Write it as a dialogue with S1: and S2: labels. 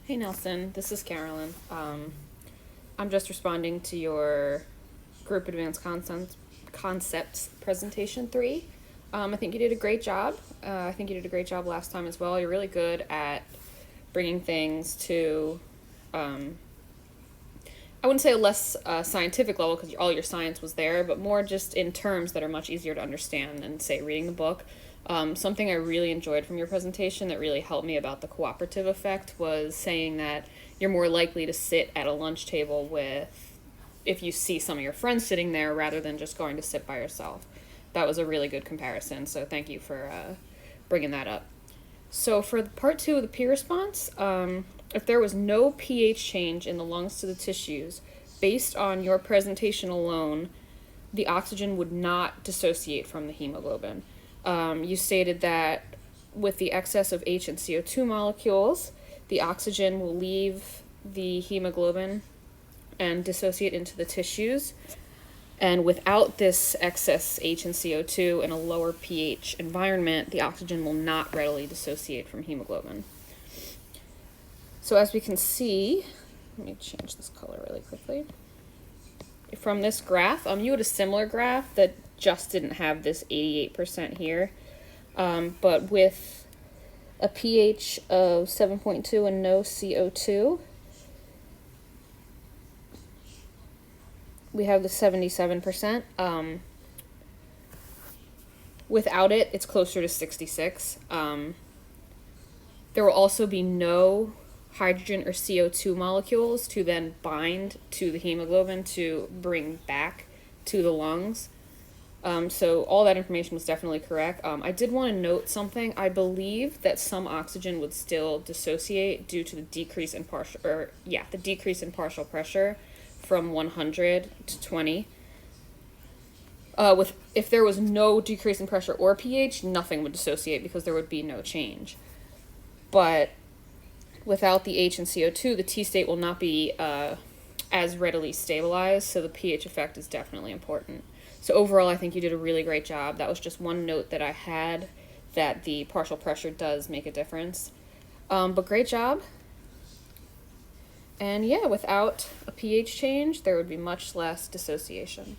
S1: Hey Nelson, this is Carolyn. I'm just responding to your group advanced concepts presentation 3. I think you did a great job. I think you did a great job last time as well. You're really good at bringing things to, I wouldn't say a less scientific level because all your science was there, but more just in terms that are much easier to understand than, say, reading the book. Something I really enjoyed from your presentation that really helped me about the cooperative effect was saying that you're more likely to sit at a lunch table if you see some of your friends sitting there rather than just going to sit by yourself. That was a really good comparison, so thank you for bringing that up. So for part 2 of the peer response, if there was no pH change in the lungs to the tissues, based on your presentation alone, the oxygen would not dissociate from the hemoglobin. You stated that with the excess of H and CO2 molecules, the oxygen will leave the hemoglobin and dissociate into the tissues. And without this excess H and CO2 in a lower pH environment, the oxygen will not readily dissociate from hemoglobin. So as we can see, let me change this color really quickly. From this graph, you had a similar graph that just didn't have this 88% here. But with a pH of 7.2 and no CO2, we have the 77%. Without it, it's closer to 66. There will also be no hydrogen or CO2 molecules to then bind to the hemoglobin to bring back to the lungs. So all that information was definitely correct. I did want to note something. I believe that some oxygen would still dissociate due to the decrease in partial pressure from 100 to 20. If there was no decrease in pressure or pH, nothing would dissociate because there would be no change. But without the H and CO2, the T state will not be as readily stabilized, so the pH effect is definitely important. So overall, I think you did a really great job. That was just one note that I had, that the partial pressure does make a difference. But great job. And yeah, without a pH change, there would be much less dissociation.